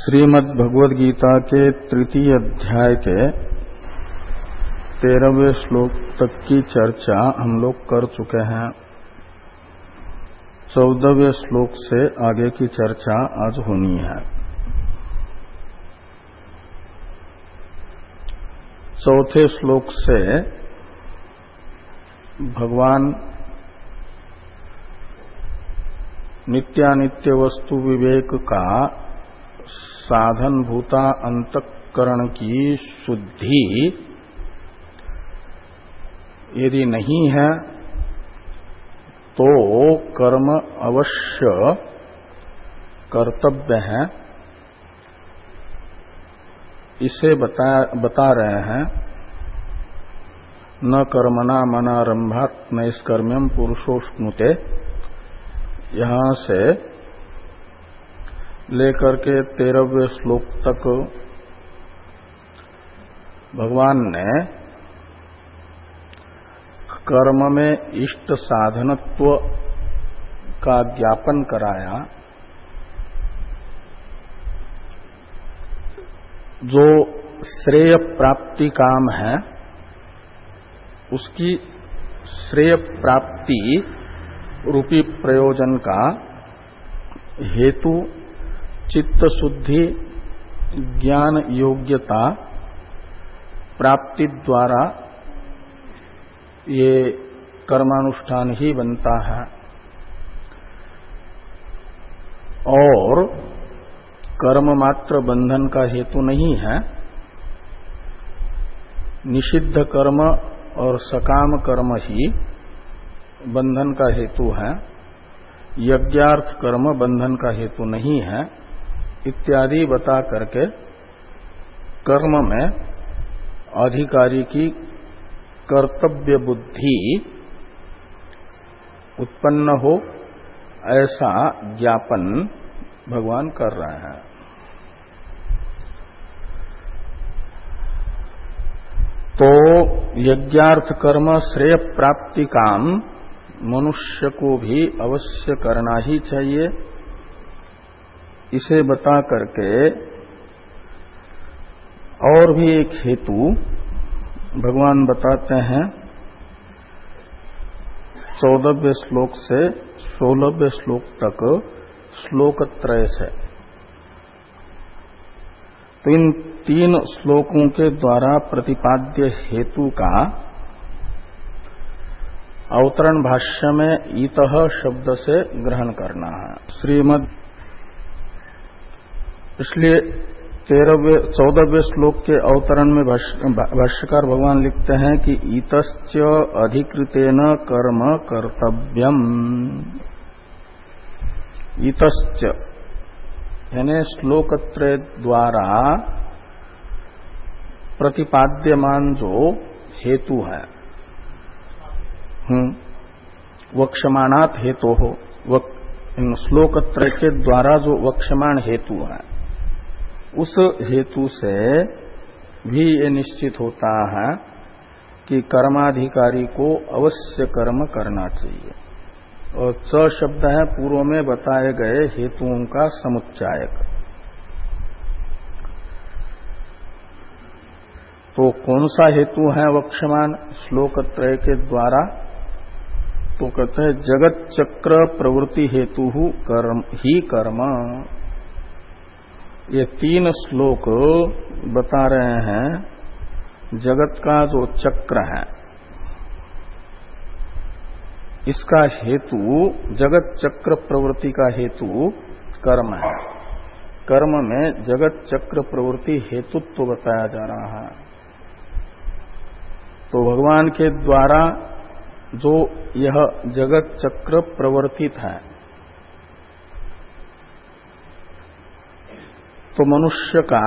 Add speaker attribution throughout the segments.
Speaker 1: श्रीमद् भगवद गीता के तृतीय अध्याय के 13वें श्लोक तक की चर्चा हम लोग कर चुके हैं। 14वें श्लोक से आगे की चर्चा आज होनी है। चौथे श्लोक से भगवान नित्यानित्य वस्तु विवेक का साधन भूता अंतःकरण की शुद्धि यदि नहीं है तो कर्म अवश्य कर्तव्य है, इसे बता रहे हैं। न कर्मणा मनारंभात् नैष्कर्म्यम पुरुषोष्णुते। यहां से लेकर के 13वें श्लोक तक भगवान ने कर्म में इष्ट साधनत्व का ज्ञापन कराया। जो श्रेय प्राप्ति काम है उसकी श्रेय प्राप्ति रूपी प्रयोजन का हेतु चित्त शुद्धि ज्ञान योग्यता प्राप्ति द्वारा ये कर्मानुष्ठान ही बनता है। और कर्म मात्र बंधन का हेतु नहीं है। निषिद्ध कर्म और सकाम कर्म ही बंधन का हेतु है। यज्ञार्थ कर्म बंधन का हेतु नहीं है इत्यादि बता करके कर्म में अधिकारी की कर्तव्य बुद्धि उत्पन्न हो ऐसा ज्ञापन भगवान कर रहे हैं। तो यज्ञार्थ कर्म श्रेय प्राप्ति काम मनुष्य को भी अवश्य करना ही चाहिए। इसे बता करके और भी एक हेतु भगवान बताते हैं 14वें श्लोक से 16वें श्लोक तक श्लोकत्रय से। तो इन 3 श्लोकों के द्वारा प्रतिपाद्य हेतु का अवतरण भाष्य में ईतः शब्द से ग्रहण करना है। श्रीमद् इसलिए 14वें श्लोक के अवतरण में भाष्यकार भगवान लिखते हैं कि ईतश्च अधिकृतेन कर्म कर्तव्यम। ईतश्च यानी श्लोकत्रय द्वारा प्रतिपाद्यमान जो हेतु है, वक्ष्यमाणात् हेतु हो, इन श्लोकत्रय के द्वारा जो वक्ष्यमाण हेतु है उस हेतु से भी ये निश्चित होता है कि कर्माधिकारी को अवश्य कर्म करना चाहिए। और च शब्द है पूर्व में बताए गए हेतुओं का समुच्चायक। तो कौन सा हेतु है वक्ष्यमान श्लोकत्रय के द्वारा? तो कहते हैं जगत चक्र प्रवृत्ति हेतु कर्म ही कर्म। ये 3 श्लोक बता रहे हैं जगत का जो चक्र है इसका हेतु, जगत चक्र प्रवृत्ति का हेतु कर्म है। कर्म में जगत चक्र प्रवृत्ति हेतुत्व बताया जा रहा है। तो भगवान के द्वारा जो यह जगत चक्र प्रवर्तित है तो मनुष्य का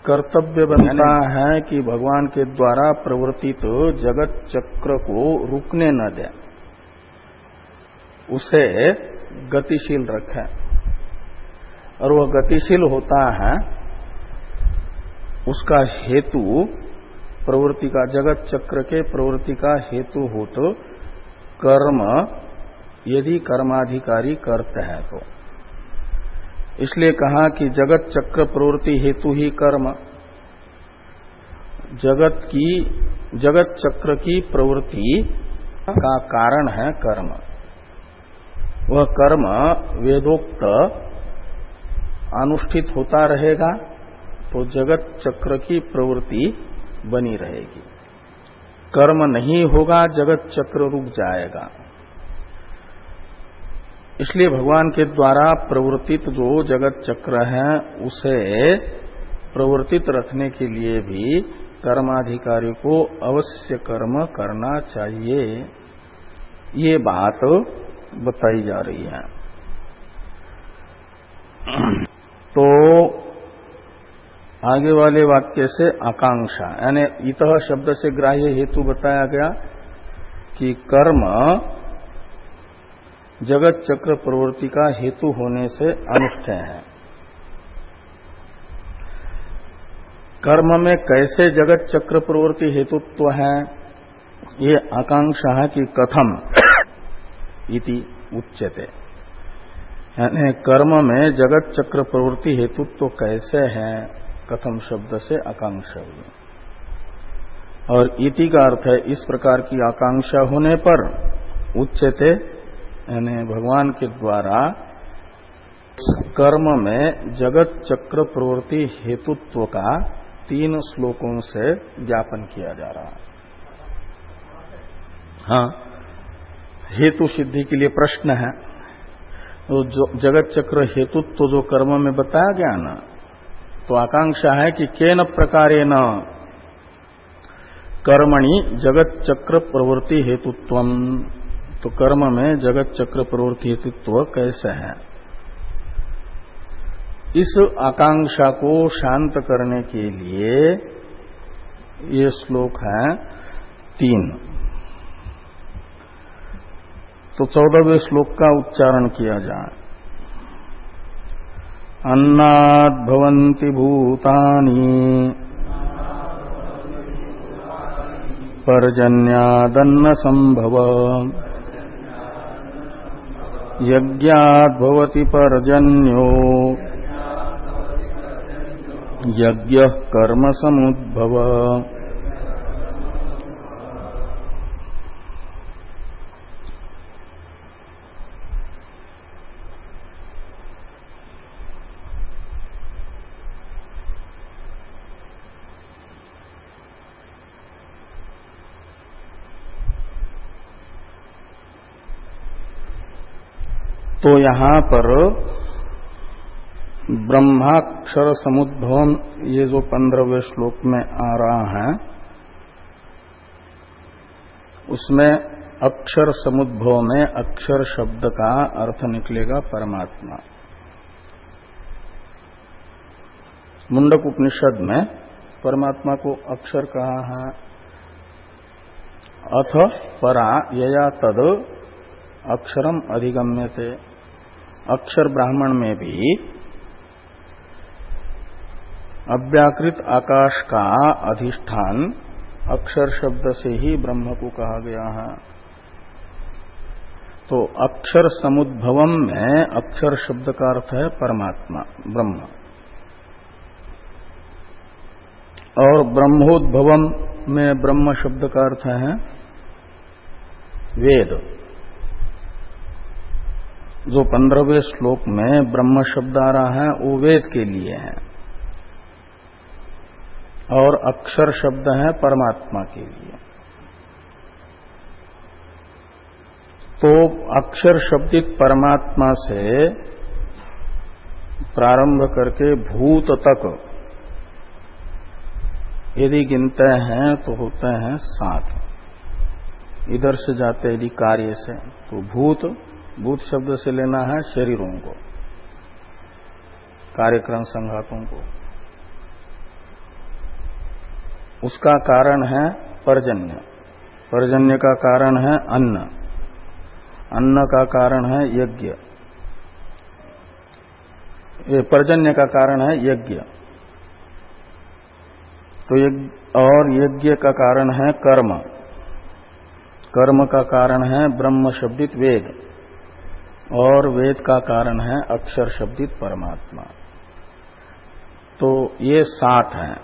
Speaker 1: कर्तव्य बनता है कि भगवान के द्वारा प्रवर्तित जगत चक्र को रुकने न दे, उसे गतिशील रखे। और वह गतिशील होता है उसका हेतु प्रवृत्ति का, जगत चक्र के प्रवृत्ति का हेतु हो तो कर्म यदि कर्माधिकारी करते हैं तो इसलिए कहा कि जगत चक्र प्रवृत्ति हेतु ही कर्म, जगत चक्र की प्रवृत्ति का कारण है कर्म। वह कर्म वेदोक्त अनुष्ठित होता रहेगा तो जगत चक्र की प्रवृत्ति बनी रहेगी। कर्म नहीं होगा, जगत चक्र रुक जाएगा। इसलिए भगवान के द्वारा प्रवर्तित जो जगत चक्र है उसे प्रवर्तित रखने के लिए भी कर्माधिकारी को अवश्य कर्म करना चाहिए। ये बात बताई जा रही है। तो आगे वाले वाक्य से आकांक्षा, यानी इतः शब्द से ग्राह्य हेतु बताया गया कि कर्म जगत चक्र प्रवृत्ति का हेतु होने से अनुष्ठेय है। कर्म में कैसे जगत चक्र प्रवृत्ति हेतुत्व है, ये आकांक्षा है कि कथम इति उच्यते, यानी कर्म में जगत चक्र प्रवृत्ति हेतुत्व कैसे है, कथम शब्द से आकांक्षा हुई। और इति का अर्थ है इस प्रकार की आकांक्षा होने पर उच्यते, यानी भगवान के द्वारा कर्म में जगत चक्र प्रवृत्ति हेतुत्व का 3 श्लोकों से ज्ञापन किया जा रहा है। हाँ, हेतु सिद्धि के लिए प्रश्न है। तो जो जगत चक्र हेतुत्व जो कर्म में बताया गया ना, तो आकांक्षा है कि केन प्रकारेण कर्मणि जगत चक्र प्रवृत्ति हेतुत्वम, तो कर्म में जगत चक्र प्रवृत्ति हेतुत्व कैसे है। इस आकांक्षा को शांत करने के लिए ये श्लोक है 3। तो 14वें श्लोक का उच्चारण किया जाए। अन्नाद् भवन्ति भूतानि पर्जन्यादन्न संभव यज्ञाद् भवति पर्जन्यो यज्ञः कर्म समुद्भव। तो यहां पर ब्रह्माक्षर समुद्भवम, ये जो 15वें श्लोक में आ रहा है, उसमें अक्षर समुद्भव में अक्षर शब्द का अर्थ निकलेगा परमात्मा। मुंडक उपनिषद में परमात्मा को अक्षर कहा है। अथ परा यया तद अक्षरम अधिगम्यते, अक्षर ब्राह्मण में भी अव्याकृत आकाश का अधिष्ठान अक्षर शब्द से ही ब्रह्म को कहा गया है। तो अक्षर समुद्भवम में अक्षर शब्द का अर्थ है परमात्मा, ब्रह्म। और ब्रह्मोद्भवम में ब्रह्म शब्द का अर्थ है वेद। जो 15वें श्लोक में ब्रह्म शब्द आ रहा है वो वेद के लिए है, और अक्षर शब्द है परमात्मा के लिए। तो अक्षर शब्दित परमात्मा से प्रारंभ करके भूत तक यदि गिनते हैं तो होते हैं 7। इधर से जाते यदि कार्य से, तो भूत शब्द से लेना है शरीरों को, कार्यक्रम संघातों को। उसका कारण है पर्जन्य, पर्जन्य का कारण है अन्न, अन्न का कारण है यज्ञ, पर्जन्य का कारण है यज्ञ। तो और यज्ञ का कारण है कर्म, कर्म का कारण है ब्रह्म शब्दित वेद। और वेद का कारण है अक्षर शब्दित परमात्मा। तो ये 7 हैं,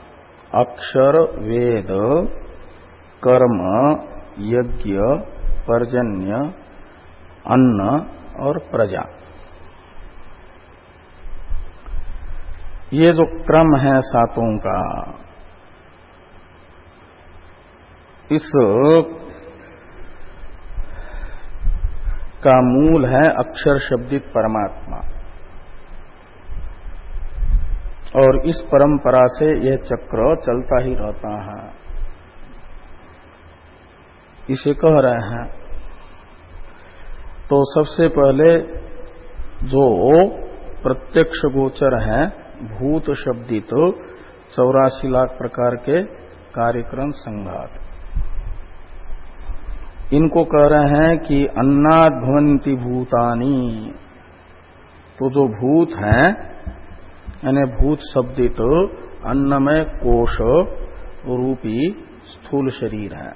Speaker 1: अक्षर, वेद, कर्म, यज्ञ, पर्जन्य, अन्न और प्रजा। ये जो क्रम है 7 का, इस का मूल है अक्षर शब्दित परमात्मा। और इस परंपरा से यह चक्र चलता ही रहता है, इसे कह रहे हैं। तो सबसे पहले जो प्रत्यक्ष गोचर है भूत शब्दित 84 लाख प्रकार के कार्यक्रम संघात, इनको कह रहे हैं कि अन्नाद भवन्ति भूतानि। तो जो भूत हैं यानी भूत शब्दित अन्नमय कोश रूपी स्थूल शरीर है।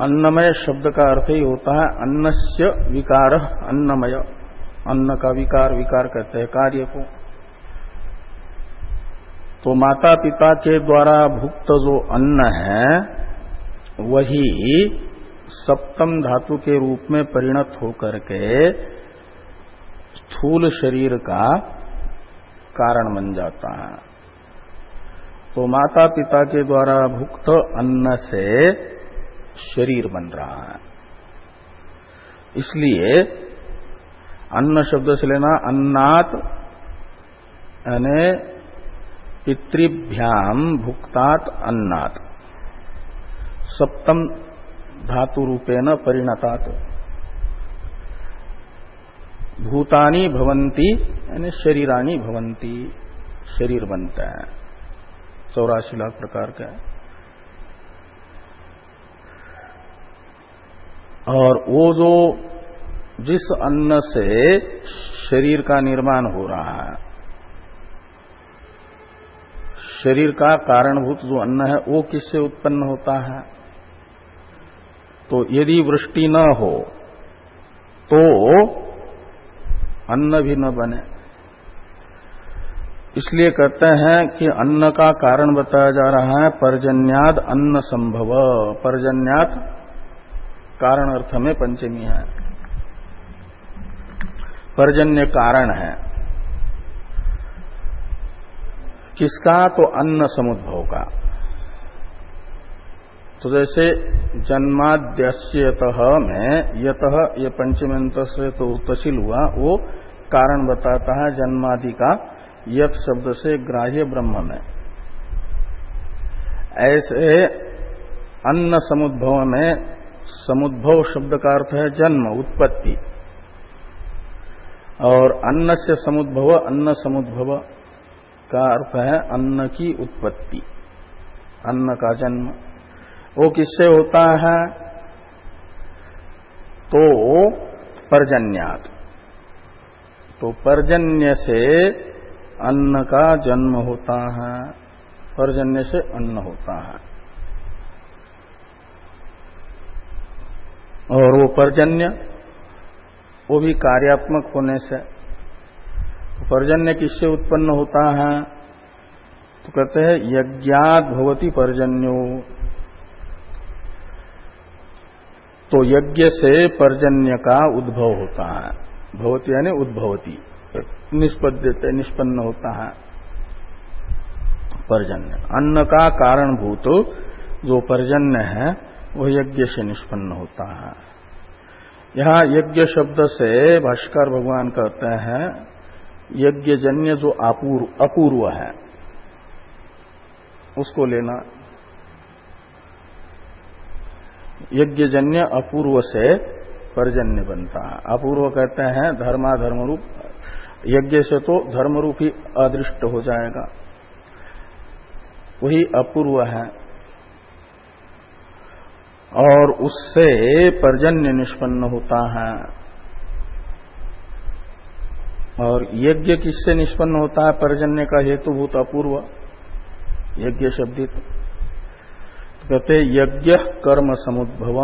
Speaker 1: अन्नमय शब्द का अर्थ ही होता है अन्नस्य विकार, अन्नमय, अन्न का विकार, विकार कहते हैं कार्य को। तो माता पिता के द्वारा भुक्त जो अन्न है वही सप्तम धातु के रूप में परिणत होकर के स्थूल शरीर का कारण बन जाता है। तो माता पिता के द्वारा भुक्त अन्न से शरीर बन रहा है। इसलिए अन्न शब्द से लेना अन्नात यानी पितृभ्याम भुक्तात अन्नात, सप्तम धातु रूपेण परिणतात। भूतानि भवन्ति यानी शरीरानि भवन्ति, शरीर बनता है 84 लाख प्रकार का। और वो जो जिस अन्न से शरीर का निर्माण हो रहा है, शरीर का कारणभूत जो अन्न है वो किससे उत्पन्न होता है? तो यदि वृष्टि न हो तो अन्न भी न बने। इसलिए कहते हैं कि अन्न का कारण बताया जा रहा है पर्जन्याद अन्न संभव। पर्जन्याद कारण अर्थ में पंचमी है, पर्जन्य कारण है किसका? तो अन्न समुद्भव का। तो जैसे जन्माद्यस्य यतः में यतः ये पंचमेंत से तो तशील हुआ, वो कारण बताता है जन्मादि का यत शब्द से ग्राह्य ब्रह्म में। ऐसे अन्न समुद्भव में समुद्भव शब्द का अर्थ है जन्म, उत्पत्ति, और अन्न से समुद्भव, अन्न समुद्भव का अर्थ है अन्न की उत्पत्ति, अन्न का जन्म। वो किससे होता है? तो पर्जन्यात। तो पर्जन्य से अन्न का जन्म होता है, पर्जन्य से अन्न होता है। और वो पर्जन्य वो भी कार्यात्मक होने से। पर्जन्य किससे उत्पन्न होता है? तो कहते हैं यज्ञाद भवति पर्जन्यो। तो यज्ञ से पर्जन्य का उद्भव होता है। भवति यानी उद्भवती, निष्पद्यते निष्पन्न होता है पर्जन्य। अन्न का कारणभूत जो पर्जन्य है वह यज्ञ से निष्पन्न होता है। यहाँ यज्ञ शब्द से भाष्कर भगवान कहते हैं यज्ञजन्य जो अपूर्व है उसको लेना। यज्ञजन्य अपूर्व से पर्जन्य बनता है। अपूर्व कहते हैं धर्माधर्म रूप, यज्ञ से तो धर्म रूप ही अदृष्ट हो जाएगा, वही अपूर्व है। और उससे पर्जन्य निष्पन्न होता है। और यज्ञ किससे निष्पन्न होता है? पर्जन्य का हेतुभूत अपूर्व, यज्ञ शब्दित। कहते यज्ञ कर्म समुद्भव।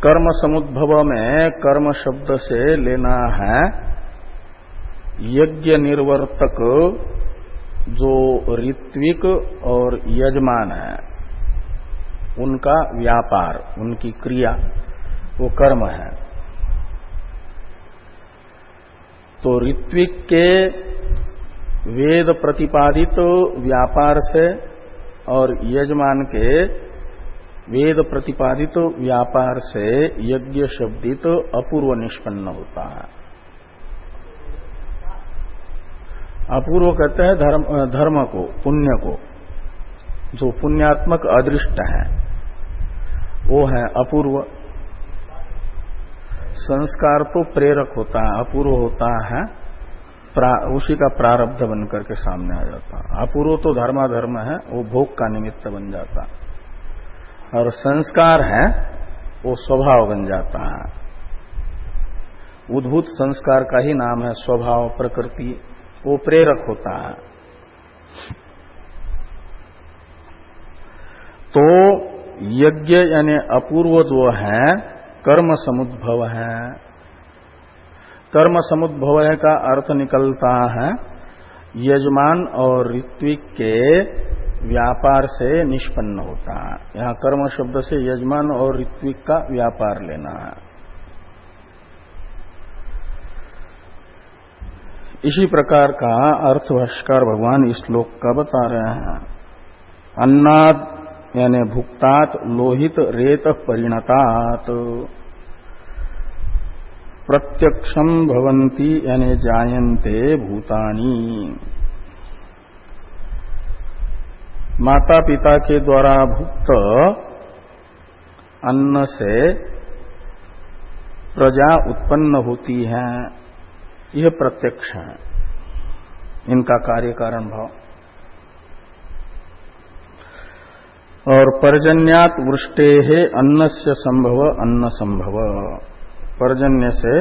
Speaker 1: कर्म समुद्भव में कर्म शब्द से लेना है यज्ञ निर्वर्तक जो ऋत्विक और यजमान है उनका व्यापार, उनकी क्रिया, वो कर्म है। तो ऋत्विक के वेद प्रतिपादित व्यापार से और यजमान के वेद प्रतिपादित व्यापार से यज्ञ शब्दित अपूर्व निष्पन्न होता है। अपूर्व कहते हैं धर्म को, पुण्य को। जो पुण्यात्मक अदृष्ट है वो है अपूर्व। संस्कार तो प्रेरक होता है, अपूर्व होता है उसी का प्रारब्ध बनकर के सामने आ जाता है। अपूर्व तो धर्माधर्म है, वो भोग का निमित्त बन जाता, और संस्कार है वो स्वभाव बन जाता है। उद्भूत संस्कार का ही नाम है स्वभाव, प्रकृति, वो प्रेरक होता है। तो यज्ञ यानी अपूर्व जो है कर्म समुद्भव है। कर्म समुद्भव का अर्थ निकलता है यजमान और ऋत्विक के व्यापार से निष्पन्न होता है। यहाँ कर्म शब्द से यजमान और ऋत्विक का व्यापार लेना है। इसी प्रकार का अर्थ भाष्यकार भगवान इस श्लोक का बता रहे हैं। अन्नाद यानी भुक्तात लोहित रेत परिणतात प्रत्यक्षम भवन्ति यानी जायन्ते भूतानि। माता पिता के द्वारा भुक्त अन्न से प्रजा उत्पन्न होती है, यह प्रत्यक्ष है, इनका कार्य कारण भाव। और पर्जन्यात वृष्टेः अन्नस्य संभव अन्न संभव, पर्जन्य से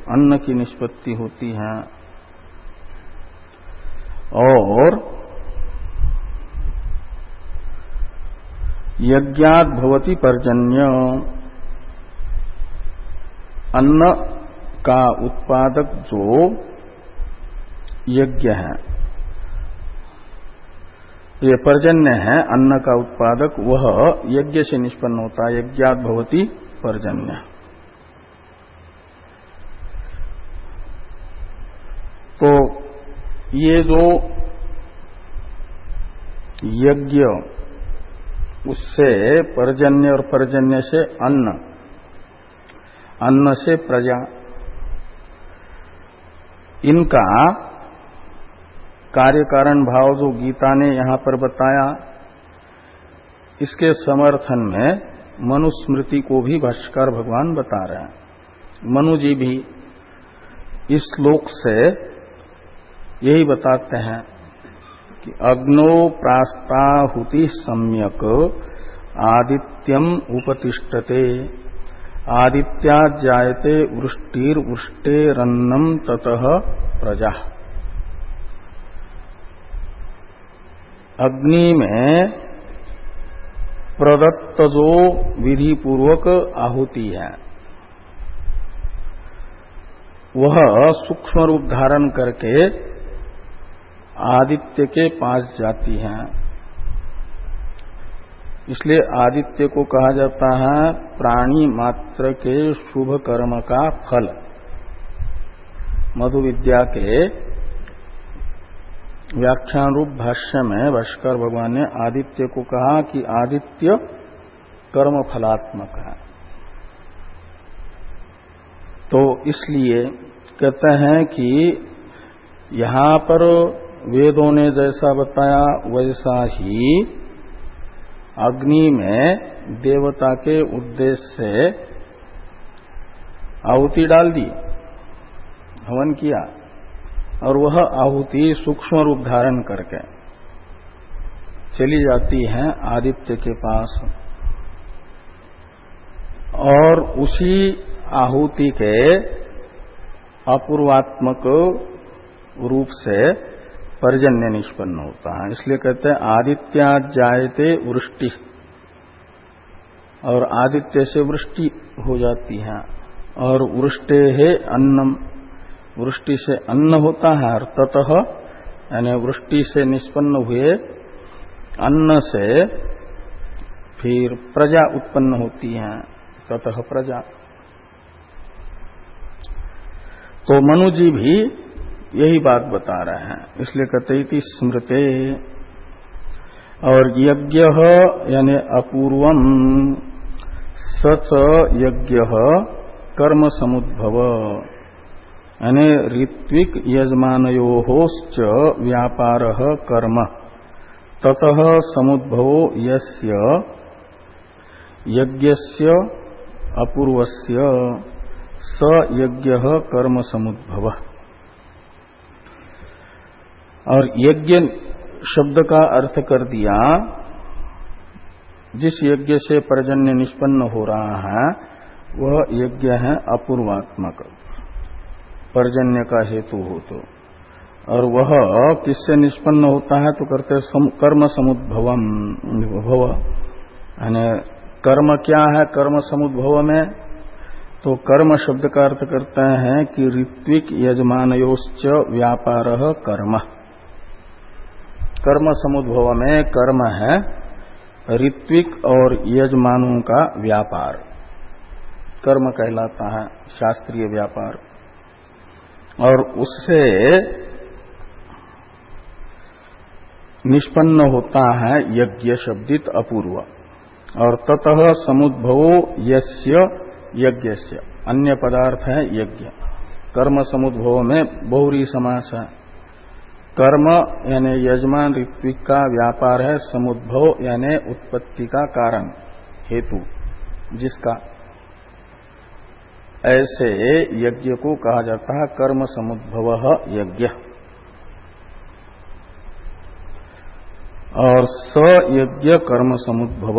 Speaker 1: अन्न की निष्पत्ति होती है। और यज्ञात भवति पर्जन्य, अन्न का उत्पादक जो यज्ञ है, ये पर्जन्य है, अन्न का उत्पादक, वह यज्ञ से निष्पन्न होता है। यज्ञात भवति पर्जन्य। तो ये जो यज्ञ, उससे पर्जन्य और पर्जन्य से अन्न, अन्न से प्रजा, इनका कार्य कारण भाव जो गीता ने यहां पर बताया, इसके समर्थन में मनुस्मृति को भी भाष्यकार भगवान बता रहे हैं। मनु जी भी इस श्लोक से यही बताते हैं कि अग्नो प्रास्ताहुति सम्यक आदित्यम उपतिष्ठते आदित्यात् जायते वृष्टिर्वृष्टेरन्नम ततः प्रजा। अग्नि में प्रदत्त जो विधि पूर्वक आहुति है वह सूक्ष्म रूप धारण करके आदित्य के पास जाती है। इसलिए आदित्य को कहा जाता है प्राणी मात्र के शुभ कर्म का फल। मधु विद्या के व्याख्यान रूप भाष्य में भाष्कर भगवान ने आदित्य को कहा कि आदित्य कर्म फलात्मक है। तो इसलिए कहते हैं कि यहां पर वेदों ने जैसा बताया वैसा ही अग्नि में देवता के उद्देश्य से आहुति डाल दी, हवन किया, और वह आहुति सूक्ष्म रूप धारण करके चली जाती है आदित्य के पास, और उसी आहुति के अपूर्वात्मक रूप से पर्जन्य निष्पन्न होता है। इसलिए कहते हैं आदित्या जायते वृष्टि, और आदित्य से वृष्टि हो जाती है, और वृष्टे है अन्नम, वृष्टि से अन्न होता है, और ततः यानी वृष्टि से निष्पन्न हुए अन्न से फिर प्रजा उत्पन्न होती है, ततः प्रजा। तो मनु जी भी यही बात बता रहे हैं, इसलिए कहते इति स्मृते। और यज्ञ यानी अपूर्वम सच यज्ञ कर्म समुद्भव, यानी ऋत्विक यजमानयोश्च व्यापार कर्म ततः समुद्भवो यस्य यज्ञस्य अपूर्वस्य स यज्ञ कर्म समुद्भव। और यज्ञ शब्द का अर्थ कर दिया जिस यज्ञ से पर्जन्य निष्पन्न हो रहा है वह यज्ञ है अपूर्वात्मक, पर्जन्य का हेतु हो तो, और वह किससे निष्पन्न होता है तो करते कर्म समुद्भवम भव, यानी कर्म क्या है कर्म समुद्भव में, तो कर्म शब्द का अर्थ करते हैं कि ऋत्विक यजमानयोश्च व्यापार कर्म। कर्म समुद्भव में कर्म है ऋत्विक और यजमानों का व्यापार, कर्म कहलाता है शास्त्रीय व्यापार, और उससे निष्पन्न होता है यज्ञ शब्दित अपूर्व। और ततः समुद्भवो यस्य यज्ञस्य, अन्य पदार्थ है यज्ञ। कर्म समुद्भव में बहुरी समास है। कर्म यानी यजमान ऋत्विक का व्यापार है, समुद्भव यानी उत्पत्ति का कारण हेतु जिसका, ऐसे यज्ञ को कहा जाता है कर्म समुद्भव यज्ञ। और स यज्ञ कर्म समुद्भव,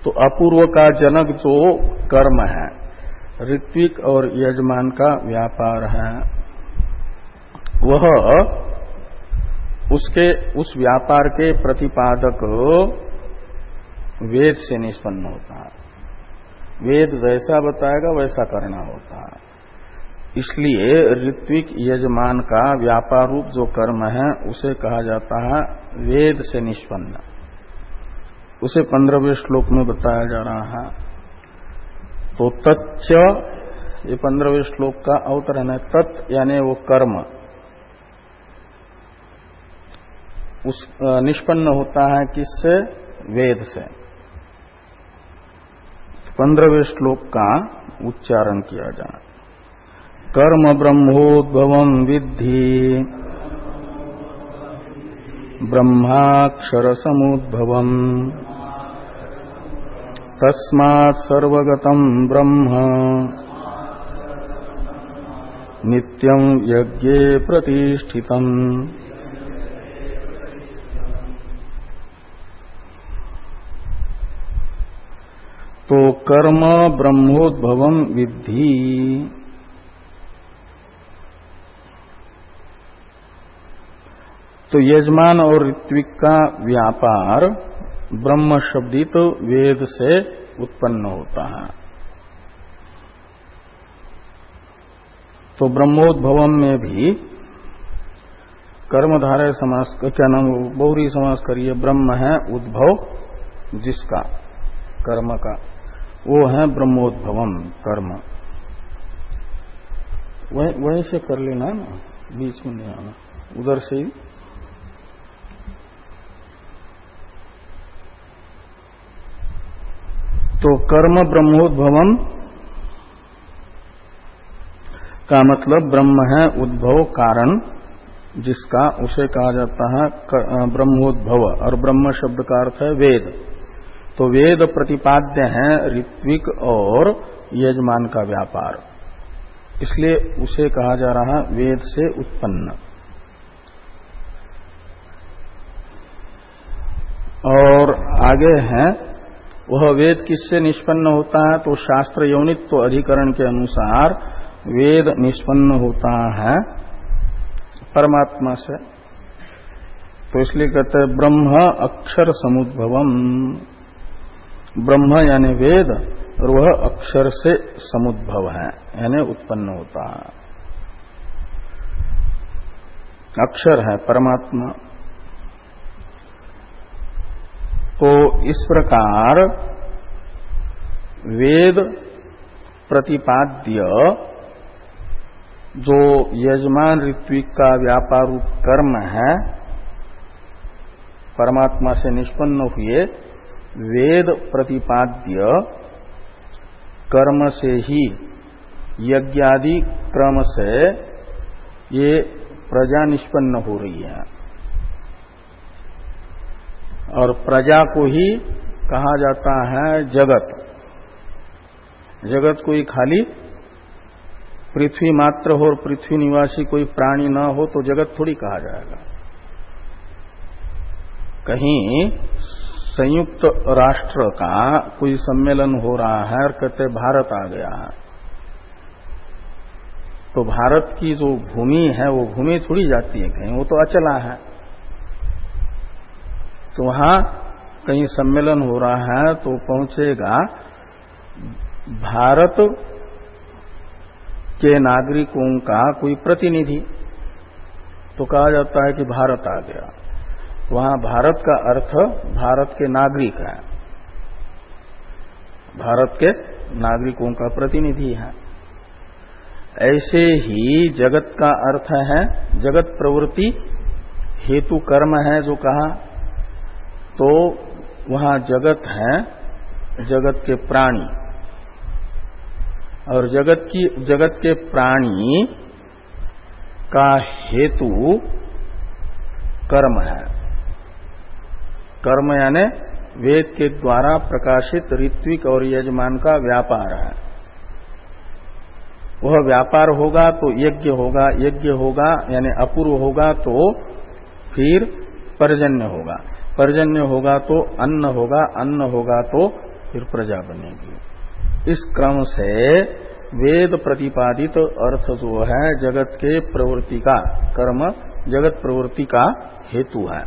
Speaker 1: तो अपूर्व का जनक जो कर्म है ऋत्विक और यजमान का व्यापार है, वह उस व्यापार के प्रतिपादक वेद से निष्पन्न होता है। वेद जैसा बताएगा वैसा करना होता है। इसलिए ऋत्विक यजमान का व्यापार रूप जो कर्म है उसे कहा जाता है वेद से निष्पन्न। उसे 15वें श्लोक में बताया जा रहा है। तो तच्च, ये 15वें श्लोक का अवतरण है। तत् यानी वो कर्म उस निष्पन्न होता है किससे? वेद से। 15वें श्लोक का उच्चारण किया जाए। कर्म ब्रह्मोद्भवं विद्धि ब्रह्माक्षर समुद्भवम् तस्मात् सर्वगतं ब्रह्म नित्यं यज्ञे प्रतिष्ठितम्। तो कर्म ब्रह्मोद्भवं विद्धि, तो यजमान और ऋत्विक का व्यापार ब्रह्म शब्दित वेद से उत्पन्न होता है। तो ब्रह्मोद्भवम में भी कर्मधारय समास का क्या नाम, बहुरी समास करिए। ब्रह्म है उद्भव जिसका, कर्म का, वो है ब्रह्मोद्भवम कर्म। वहीं से कर लेना ना, बीच में नहीं आना, उधर से ही। तो कर्म ब्रह्मोद्भवम का मतलब ब्रह्म है उद्भव कारण जिसका, उसे कहा जाता है ब्रह्मोद्भव। और ब्रह्म शब्द का अर्थ है वेद। तो वेद प्रतिपाद्य है ऋत्विक और यजमान का व्यापार, इसलिए उसे कहा जा रहा वेद से उत्पन्न। और आगे है वह वेद किससे निष्पन्न होता है? तो शास्त्र यौनित्व अधिकरण के अनुसार वेद निष्पन्न होता है परमात्मा से, तो इसलिए कहते हैं ब्रह्म अक्षर समुद्भवम। ब्रह्म यानी वेद, और वह अक्षर से समुद्भव है, यानी उत्पन्न होता है। अक्षर है परमात्मा। तो इस प्रकार वेद प्रतिपाद्य जो यजमान ऋत्विक का व्यापार रूप कर्म है, परमात्मा से निष्पन्न हुए वेद प्रतिपाद्य कर्म से ही यज्ञादि क्रम से ये प्रजा निष्पन्न हो रही है। और प्रजा को ही कहा जाता है जगत। जगत कोई खाली पृथ्वी मात्र हो और पृथ्वी निवासी कोई प्राणी न हो तो जगत थोड़ी कहा जाएगा। कहीं संयुक्त राष्ट्र का कोई सम्मेलन हो रहा है और कहते भारत आ गया है, तो भारत की जो भूमि है वो भूमि थोड़ी जाती है कहीं, वो तो अचला है। तो वहां कहीं सम्मेलन हो रहा है तो पहुंचेगा भारत के नागरिकों का कोई प्रतिनिधि, तो कहा जाता है कि भारत आ गया। वहां भारत का अर्थ भारत के नागरिक है, भारत के नागरिकों का प्रतिनिधि है। ऐसे ही जगत का अर्थ है जगत प्रवृत्ति हेतु कर्म है जो कहा, तो वहां जगत है जगत के प्राणी, और जगत के प्राणी का हेतु कर्म है। कर्म यानी वेद के द्वारा प्रकाशित ऋत्विक और यजमान का व्यापार है। वह व्यापार होगा तो यज्ञ होगा, यज्ञ होगा यानी अपूर्व होगा तो फिर पर्जन्य होगा, पर्जन्य होगा तो अन्न होगा, अन्न होगा तो फिर प्रजा बनेगी। इस क्रम से वेद प्रतिपादित अर्थ जो है जगत के प्रवृत्ति का कर्म, जगत प्रवृत्ति का हेतु है।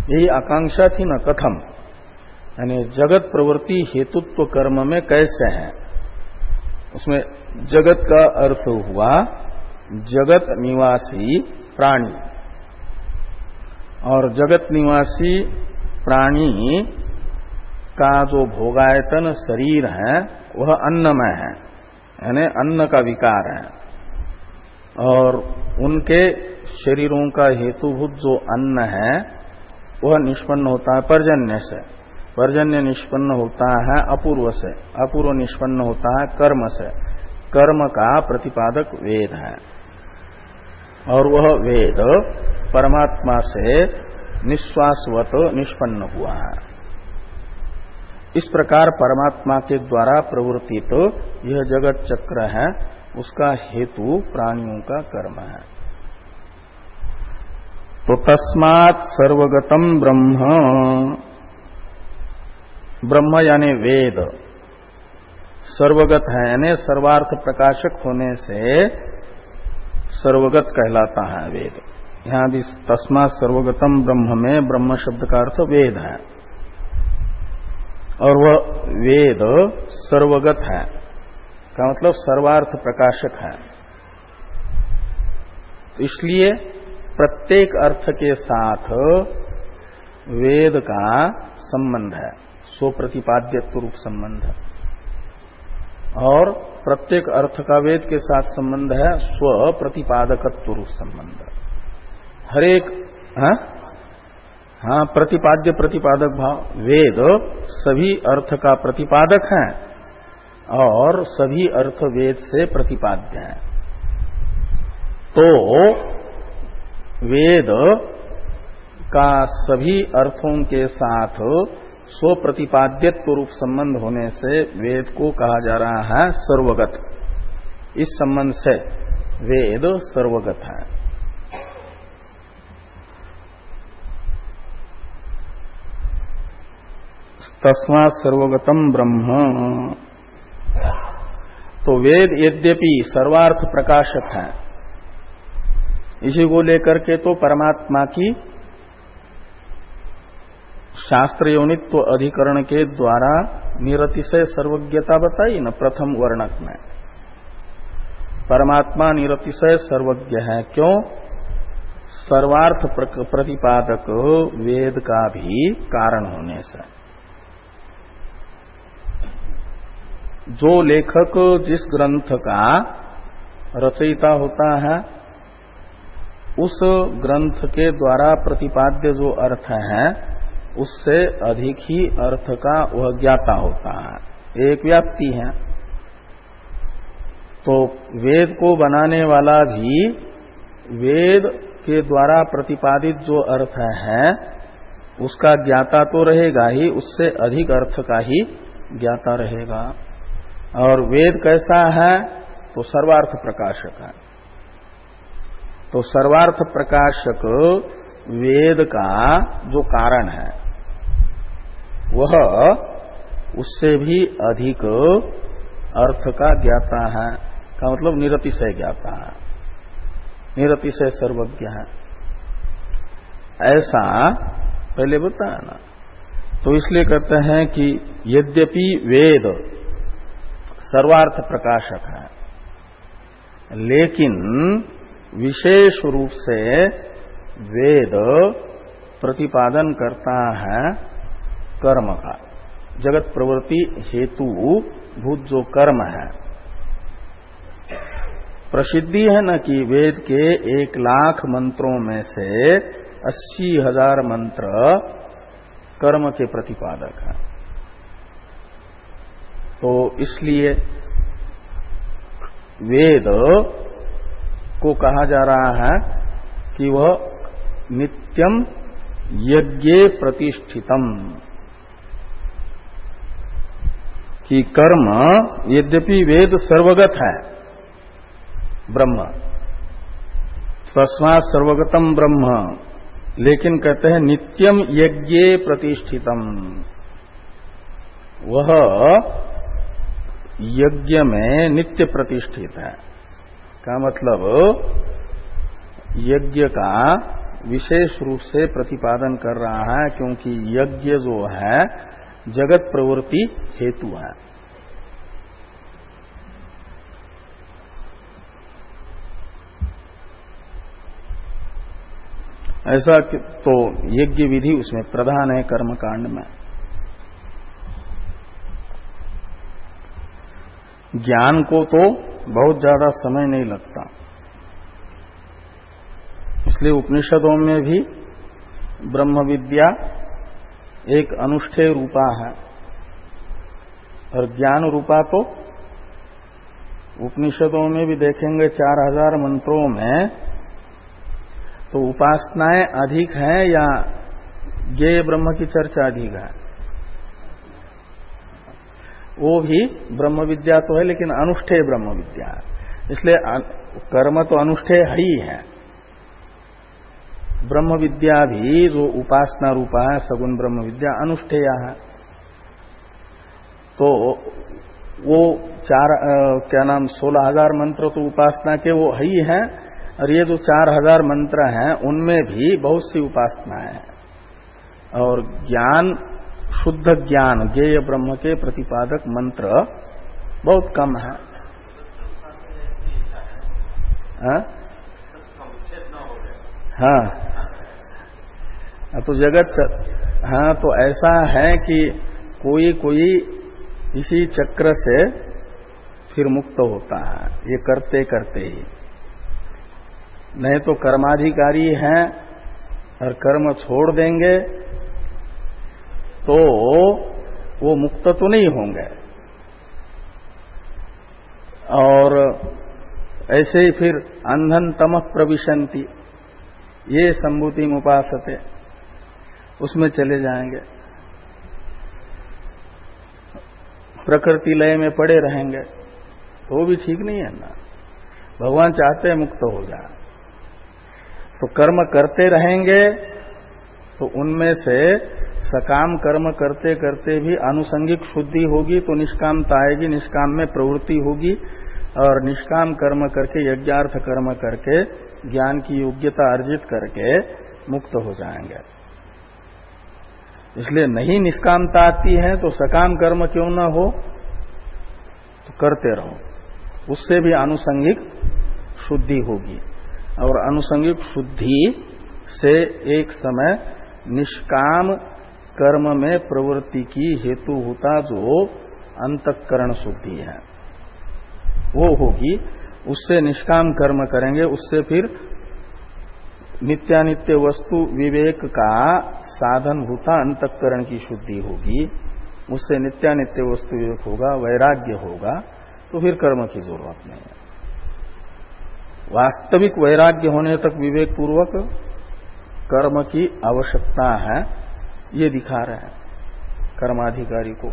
Speaker 1: यही आकांक्षा थी न कथम, यानी जगत प्रवृत्ति हेतुत्व कर्म में कैसे है। उसमें जगत का अर्थ हुआ जगत निवासी प्राणी, और जगत निवासी प्राणी का जो भोगायतन शरीर है वह अन्नमय है, यानी अन्न का विकार है। और उनके शरीरों का हेतुभूत जो अन्न है वह निष्पन्न होता है पर्जन्य से, पर्जन्य निष्पन्न होता है अपूर्व से, अपूर्व निष्पन्न होता है कर्म से। कर्म का प्रतिपादक वेद है, और वह वेद परमात्मा से निश्वासवत निष्पन्न हुआ है। इस प्रकार परमात्मा के द्वारा प्रवर्तित यह जगत चक्र है, उसका हेतु प्राणियों का कर्म है। तो तस्मात् सर्वगतम ब्रह्म, ब्रह्म यानी वेद सर्वगत है, यानी सर्वार्थ प्रकाशक होने से सर्वगत कहलाता है वेद। यहां भी तस्मात् सर्वगतम ब्रह्म में ब्रह्म शब्द का अर्थ वेद है, और वह वेद सर्वगत है का मतलब सर्वार्थ प्रकाशक है। इसलिए प्रत्येक अर्थ के साथ वेद का संबंध है, सो प्रतिपाद्यत्व रूप संबंध है, और प्रत्येक अर्थ का वेद के साथ संबंध है स्व प्रतिपादकत्व रूप संबंध। हरेक प्रतिपाद्य प्रतिपादक भाव, वेद सभी अर्थ का प्रतिपादक है और सभी अर्थ वेद से प्रतिपाद्य है। तो वेद का सभी अर्थों के साथ स्व प्रतिपाद्यत्व रूप संबंध होने से वेद को कहा जा रहा है सर्वगत। इस संबंध से वेद सर्वगत है। तस्मात् सर्वगतम ब्रह्म। तो वेद यद्यपि सर्वार्थ प्रकाशक है, इसी को लेकर के तो परमात्मा की शास्त्र योनित्व अधिकरण के द्वारा निरतिशय सर्वज्ञता बताई न प्रथम वर्णक में। परमात्मा निरतिशय सर्वज्ञ है, क्यों? सर्वार्थ प्रतिपादक वेद का भी कारण होने से। जो लेखक जिस ग्रंथ का रचयिता होता है, उस ग्रंथ के द्वारा प्रतिपाद्य जो अर्थ है उससे अधिक ही अर्थ का वह ज्ञाता होता है, एक व्याप्ति है। तो वेद को बनाने वाला भी वेद के द्वारा प्रतिपादित जो अर्थ है उसका ज्ञाता तो रहेगा ही, उससे अधिक अर्थ का ही ज्ञाता रहेगा। और वेद कैसा है? तो सर्वार्थ प्रकाशक है। तो सर्वार्थ प्रकाशक वेद का जो कारण है वह उससे भी अधिक अर्थ का ज्ञाता है, का मतलब निरतिशय ज्ञाता है, निरतिशय सर्वज्ञ है, ऐसा पहले बताया ना। तो इसलिए कहते हैं कि यद्यपि वेद सर्वार्थ प्रकाशक है, लेकिन विशेष रूप से वेद प्रतिपादन करता है कर्म का, जगत प्रवृत्ति हेतु भूत जो कर्म है। प्रसिद्धि है न कि वेद के 1,00,000 मंत्रों में से 80,000 मंत्र कर्म के प्रतिपादक है। तो इसलिए वेद को कहा जा रहा है कि वह नित्यम यज्ञे प्रतिष्ठितम, कि कर्म यद्यपि वेद सर्वगत है ब्रह्म, तस्मात् सर्वगतम ब्रह्म, लेकिन कहते हैं नित्यम यज्ञे प्रतिष्ठितम, वह यज्ञ में नित्य प्रतिष्ठित है। का मतलब यज्ञ का विशेष रूप से प्रतिपादन कर रहा है, क्योंकि यज्ञ जो है जगत प्रवृत्ति हेतु है। ऐसा तो यज्ञ विधि उसमें प्रधान है कर्मकांड में। ज्ञान को तो बहुत ज्यादा समय नहीं लगता, इसलिए उपनिषदों में भी ब्रह्म विद्या एक अनुष्ठेय रूपा है, और ज्ञान रूपा तो उपनिषदों में भी देखेंगे 4000 मंत्रों में तो उपासनाएं अधिक हैं या ज्ञेय ब्रह्म की चर्चा अधिक है? वो भी ब्रह्म विद्या तो है, लेकिन अनुष्ठेय ब्रह्म विद्या है, इसलिए कर्म तो अनुष्ठेय ही है। ब्रह्म विद्या भी जो उपासना रूपा है सगुण ब्रह्म विद्या अनुष्ठेय है। तो वो 16,000 मंत्र तो उपासना के वो ही हैं, और ये जो 4,000 मंत्र हैं उनमें भी बहुत सी उपासनाएं हैं। और ज्ञान, शुद्ध ज्ञान ज्ञेय ब्रह्म के प्रतिपादक मंत्र बहुत कम है। हाँ, तो जगत, हाँ, तो ऐसा है कि कोई कोई इसी चक्र से फिर मुक्त होता है, ये करते करते ही। नहीं तो कर्माधिकारी हैं और कर्म छोड़ देंगे तो वो मुक्त तो नहीं होंगे। और ऐसे ही फिर अंधन तमः प्रविशन्ति, ये संभूति उपासते, उसमें चले जाएंगे, प्रकृति लय में पड़े रहेंगे, तो वो भी ठीक नहीं है ना। भगवान चाहते हैं मुक्त हो जाए, तो कर्म करते रहेंगे तो उनमें से सकाम कर्म करते करते भी आनुषंगिक शुद्धि होगी तो निष्कामता आएगी, निष्काम में प्रवृत्ति होगी, और निष्काम कर्म करके यज्ञार्थ कर्म करके ज्ञान की योग्यता अर्जित करके मुक्त हो जाएंगे। इसलिए नहीं निष्कामता आती है तो सकाम कर्म क्यों न हो तो करते रहो, उससे भी आनुषंगिक शुद्धि होगी। और आनुषंगिक शुद्धि से एक समय निष्काम कर्म में प्रवृत्ति की हेतु होता जो अंतःकरण शुद्धि है वो होगी, उससे निष्काम कर्म करेंगे, उससे फिर नित्यानित्य वस्तु विवेक का साधन होता अंतःकरण की शुद्धि होगी, उससे नित्यानित्य वस्तु विवेक होगा, वैराग्य होगा, तो फिर कर्म की जरूरत नहीं है। वास्तविक वैराग्य होने तक विवेक पूर्वक कर्म की आवश्यकता है, ये दिखा रहे हैं कर्माधिकारी को।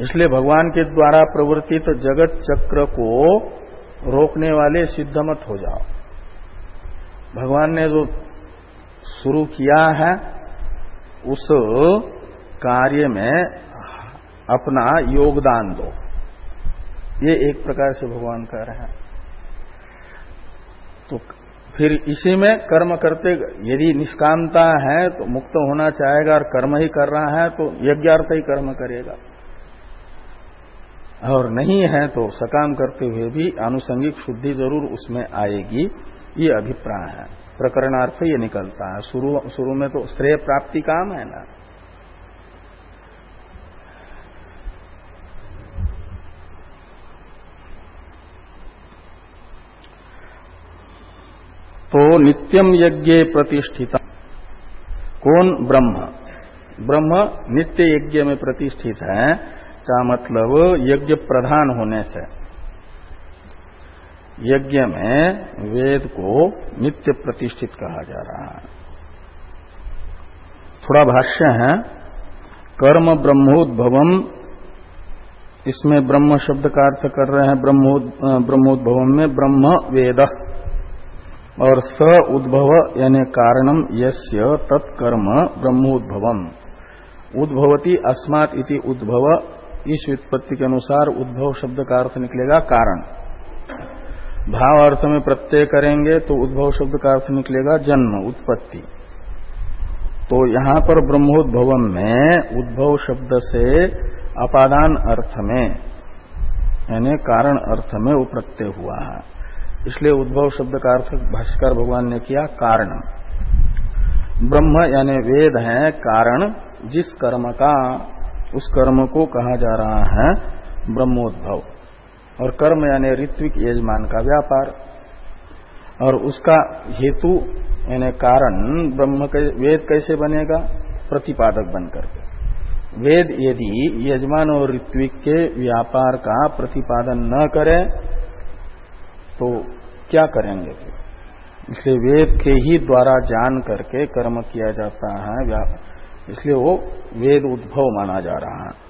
Speaker 1: इसलिए भगवान के द्वारा प्रवर्तित जगत चक्र को रोकने वाले सिद्ध मत हो जाओ। भगवान ने जो शुरू किया है उस कार्य में अपना योगदान दो, ये एक प्रकार से भगवान कह रहे हैं। तो फिर इसी में कर्म करते, यदि निष्कामता है तो मुक्त होना चाहेगा और कर्म ही कर रहा है तो यज्ञार्थ ही कर्म करेगा, और नहीं है तो सकाम करते हुए भी आनुषंगिक शुद्धि जरूर उसमें आएगी, ये अभिप्राय है। प्रकरणार्थ ये निकलता है। शुरू में तो श्रेय प्राप्ति काम है ना, तो नित्यम यज्ञ प्रतिष्ठिता कौन? ब्रह्म। ब्रह्म नित्य यज्ञ में प्रतिष्ठित है का मतलब यज्ञ प्रधान होने से यज्ञ में वेद को नित्य प्रतिष्ठित कहा जा रहा है। थोड़ा भाष्य है, कर्म ब्रह्मोद्भवम, इसमें ब्रह्म शब्द का अर्थ कर रहे हैं ब्रह्मोद्भवम में ब्रह्म वेद और स उद्भव यानी कारणम यस्य तत्कर्म ब्रह्मोद्भवम। उद्भवती अस्मात् इति उद्भव, इस व्युत्पत्ति के अनुसार उद्भव शब्द का अर्थ निकलेगा कारण। भाव अर्थ में प्रत्यय करेंगे तो उद्भव शब्द का अर्थ निकलेगा जन्म, उत्पत्ति। तो यहां पर ब्रह्मोद्भवम में उद्भव शब्द से अपादान अर्थ में यानी कारण अर्थ में वो प्रत्यय हुआ है, इसलिए उद्भव शब्द का अर्थ भाष्यकार भगवान ने किया कारण। ब्रह्म यानी वेद है कारण, जिस कर्म का उस कर्म को कहा जा रहा है ब्रह्मोद्भव। और कर्म यानी ऋत्विक यजमान का व्यापार, और उसका हेतु यानी कारण ब्रह्म के वेद कैसे बनेगा? प्रतिपादक बनकर के। वेद यदि यजमान और ऋत्विक के व्यापार का प्रतिपादन न करे तो क्या करेंगे फिर? इसलिए वेद के ही द्वारा जान करके कर्म किया जाता है, इसलिए वो वेद उद्भव माना जा रहा है।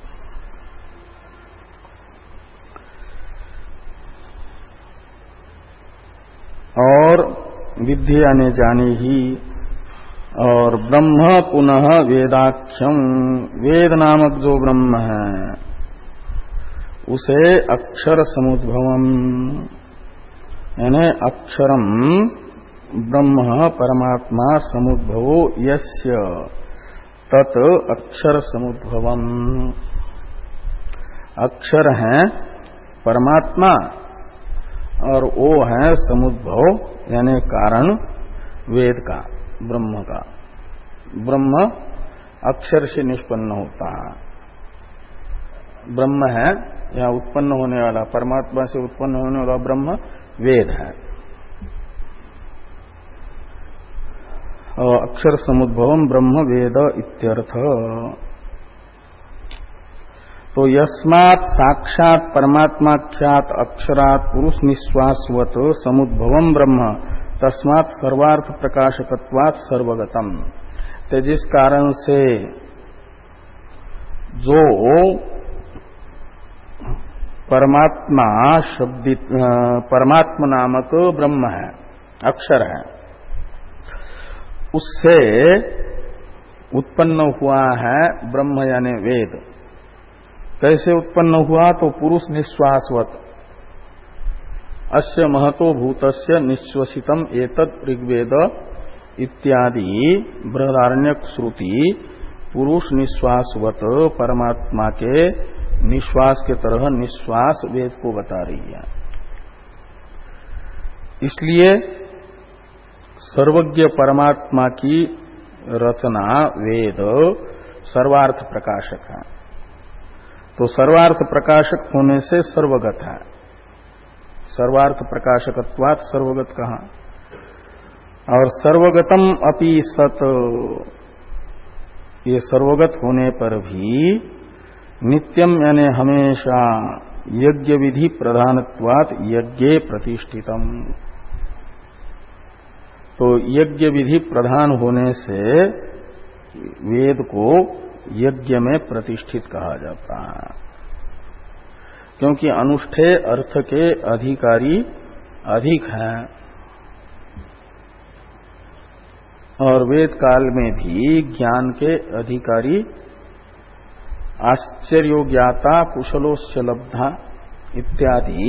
Speaker 1: और विद्धि यानी जानी ही, और ब्रह्म पुनः वेदाख्यम, वेद नामक जो ब्रह्म है उसे अक्षर समुद्भवम यानी अक्षरम ब्रह्म परमात्मा समुद्भवो यस्य तत् अक्षर समुद्भवम। अक्षर है परमात्मा और वो है समुद्भव यानी कारण वेद का, ब्रह्म का। ब्रह्म अक्षर से निष्पन्न होता है, ब्रह्म है या उत्पन्न होने वाला, परमात्मा से उत्पन्न होने वाला ब्रह्म वेद है। और अक्षर समुद्भवम ब्रह्म वेद इत्यर्थ। तो यस्मात् साक्षात परमात्माख्यात अक्षरात् पुरुष निश्वासवत समुद्भवम ब्रह्म तस्मात् सर्वार्थ प्रकाशकत्वात् सर्वगतम। तो जिस कारण से जो परमात्मा शब्दित परमात्मा नामक ब्रह्म है, अक्षर है, उससे उत्पन्न हुआ है ब्रह्म यानी वेद। कैसे उत्पन्न हुआ? तो पुरुष निश्वासवत अस्य महतो भूतस्य निश्वसितम एतत् ऋग्वेद इत्यादि बृहदारण्यक श्रुति पुरुष निश्वासवत परमात्मा के निश्वास के तरह निश्वास वेद को बता रही है। इसलिए सर्वज्ञ परमात्मा की रचना वेद सर्वार्थ प्रकाशक है। तो सर्वार्थ प्रकाशक होने से सर्वगत है। सर्वार्थ प्रकाशकत्वात् सर्वगत कहा? और सर्वगतम अपि सत, ये सर्वगत होने पर भी नित्यम यानी हमेशा यज्ञ विधि प्रधानत्वात् यज्ञे प्रतिष्ठितम। तो यज्ञ विधि प्रधान होने से वेद को यज्ञ में प्रतिष्ठित कहा जाता है, क्योंकि अनुष्ठेय अर्थ के अधिकारी अधिक हैं। और वेद काल में भी ज्ञान के अधिकारी आश्चर्योज्ञाता कुशलोस्य लब्धा इत्यादि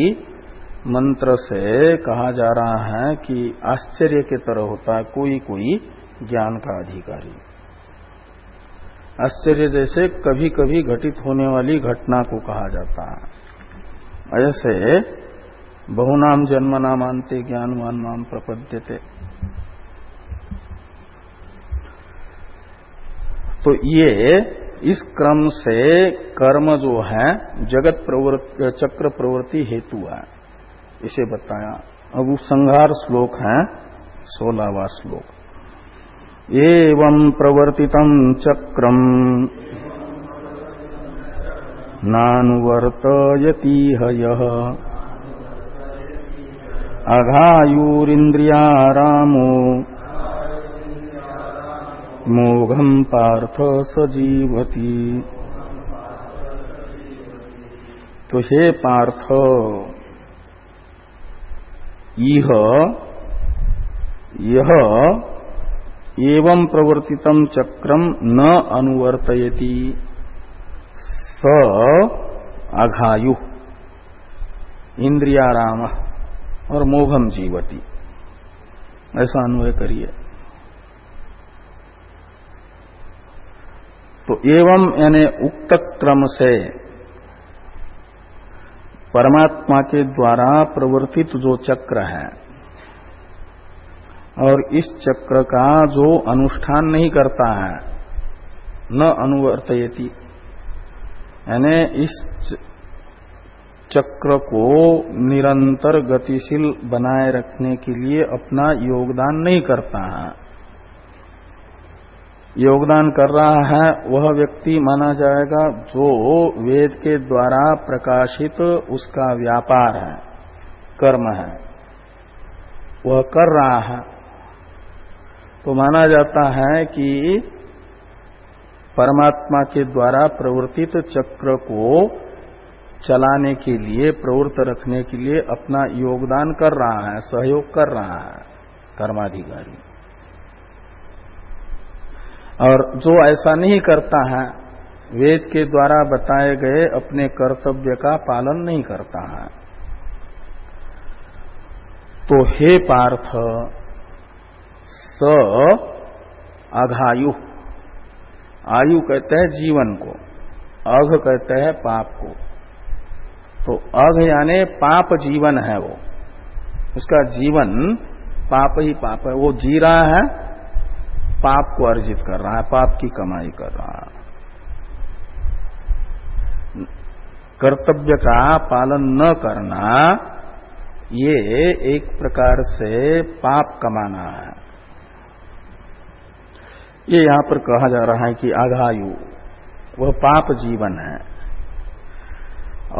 Speaker 1: मंत्र से कहा जा रहा है कि आश्चर्य के तरह होता है कोई कोई ज्ञान का अधिकारी। आश्चर्य जैसे कभी कभी घटित होने वाली घटना को कहा जाता है। ऐसे बहुनाम जन्मनाम अन्ते ज्ञानवान माम प्रपद्यते। तो ये इस क्रम से कर्म जो है जगत प्रवृत्ति चक्र प्रवृत्ति हेतु है, इसे बताया। अब उपसंहार श्लोक है 16वां श्लोक। एवं प्रवर्तितं चक्रम नानुवर्तयति यः अघायुरिन्द्रियारामो मोघम पार्थ सजीवति। तो हे पार्थ, यह एवं प्रवर्तितम चक्रम न अनुवर्तयति स अघायु इंद्रियाराम और मोघम जीवति, ऐसा अन्वय करिए। तो एवं यानी उक्त क्रम से परमात्मा के द्वारा प्रवर्तित जो चक्र है और इस चक्र का जो अनुष्ठान नहीं करता है, न अनुवर्तयति, यानी इस चक्र को निरंतर गतिशील बनाए रखने के लिए अपना योगदान नहीं करता है। योगदान कर रहा है वह व्यक्ति माना जाएगा जो वेद के द्वारा प्रकाशित उसका व्यापार है, कर्म है, वह कर रहा है। तो माना जाता है कि परमात्मा के द्वारा प्रवर्तित चक्र को चलाने के लिए, प्रवृत्त रखने के लिए अपना योगदान कर रहा है, सहयोग कर रहा है कर्माधिकारी। और जो ऐसा नहीं करता है, वेद के द्वारा बताए गए अपने कर्तव्य का पालन नहीं करता है, तो हे पार्थ, स अघायु, आयु कहते हैं जीवन को, अघ कहते हैं पाप को। तो अघ यानी पाप जीवन है, वो उसका जीवन पाप ही पाप है। वो जी रहा है, पाप को अर्जित कर रहा है, पाप की कमाई कर रहा है। कर्तव्य का पालन न करना ये एक प्रकार से पाप कमाना है। ये यहां पर कहा जा रहा है कि अघायु वह पाप जीवन है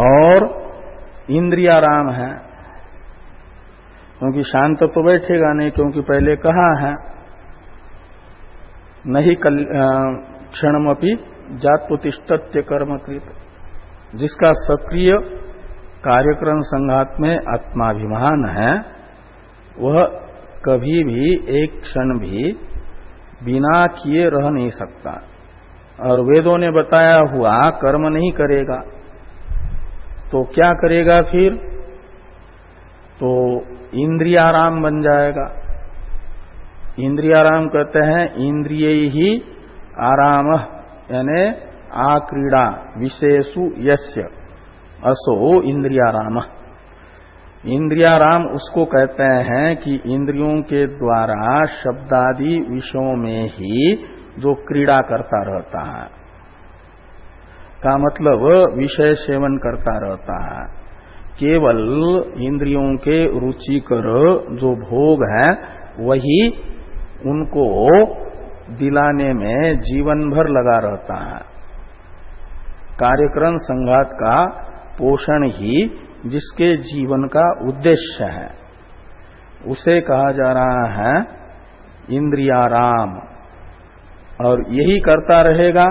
Speaker 1: और इंद्रियाराम है, क्योंकि शांत तो बैठेगा नहीं, क्योंकि पहले कहा है नहीं क्षणमपि जात्वतिष्ठत्य कर्मकृत। जिसका सक्रिय कार्यक्रम संघात में आत्माभिमान है वह कभी भी एक क्षण भी बिना किए रह नहीं सकता, और वेदों ने बताया हुआ कर्म नहीं करेगा तो क्या करेगा फिर? तो इंद्रियाराम बन जाएगा। इंद्रियाराम कहते हैं इंद्रिय ही आराम, यानी आक्रीड़ा विशेषु यस्य असो इंद्रियाराम। इंद्रियाराम उसको कहते हैं कि इंद्रियों के द्वारा शब्दादि विषयों में ही जो क्रीड़ा करता रहता है, का मतलब विषय सेवन करता रहता है। केवल इंद्रियों के रुचिकर जो भोग है वही उनको दिलाने में जीवन भर लगा रहता है। कार्यक्रम संघात का पोषण ही जिसके जीवन का उद्देश्य है उसे कहा जा रहा है इंद्रियाराम। और यही करता रहेगा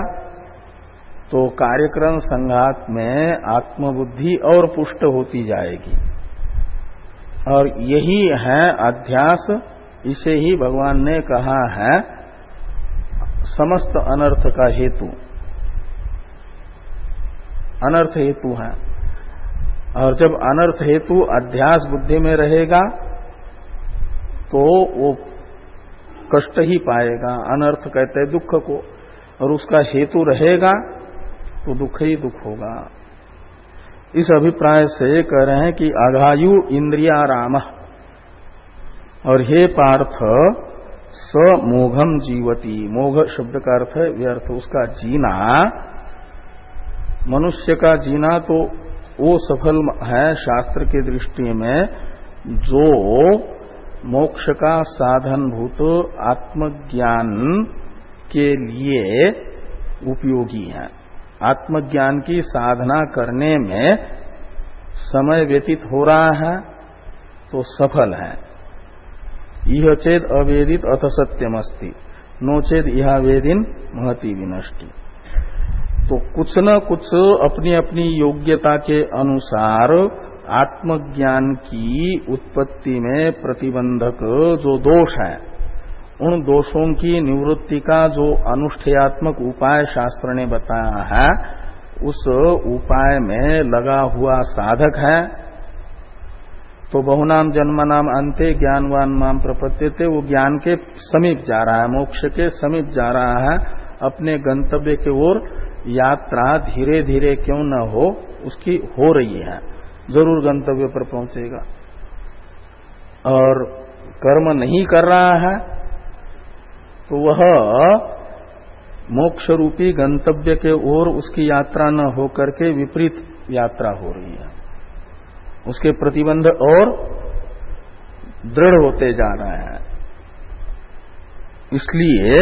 Speaker 1: तो कार्यक्रम संघात में आत्मबुद्धि और पुष्ट होती जाएगी। और यही है अध्यास, इसे ही भगवान ने कहा है समस्त अनर्थ का हेतु, अनर्थ हेतु है। और जब अनर्थ हेतु अध्यास बुद्धि में रहेगा तो वो कष्ट ही पाएगा। अनर्थ कहते हैं दुख को, और उसका हेतु रहेगा तो दुख ही दुख होगा। इस अभिप्राय से कह रहे हैं कि अघायु इंद्रियाराम। और हे पार्थ स मोघम जीवती, मोघ शब्द का अर्थ है व्यर्थ, उसका जीना, मनुष्य का जीना तो वो सफल है शास्त्र की दृष्टि में जो मोक्ष का साधनभूत आत्मज्ञान के लिए उपयोगी है। आत्मज्ञान की साधना करने में समय व्यतीत हो रहा है तो सफल है। यह चेद अवेदित अथ सत्यमस्ति, नो चेद यह वेदिन महति विनष्टि। तो कुछ न कुछ अपनी अपनी योग्यता के अनुसार आत्मज्ञान की उत्पत्ति में प्रतिबंधक जो दोष है, उन दोषों की निवृत्ति का जो अनुष्ठेयात्मक उपाय शास्त्र ने बताया है, उस उपाय में लगा हुआ साधक है। तो बहुनाम जन्मनाम अंते ज्ञानवान माम प्रपद्यते, वो ज्ञान के समीप जा रहा है, मोक्ष के समीप जा रहा है। अपने गंतव्य की ओर यात्रा धीरे धीरे क्यों न हो, उसकी हो रही है, जरूर गंतव्य पर पहुंचेगा। और कर्म नहीं कर रहा है तो वह मोक्ष रूपी गंतव्य के ओर उसकी यात्रा न होकर के विपरीत यात्रा हो रही है। उसके प्रतिबंध और दृढ़ होते जा रहे हैं। इसलिए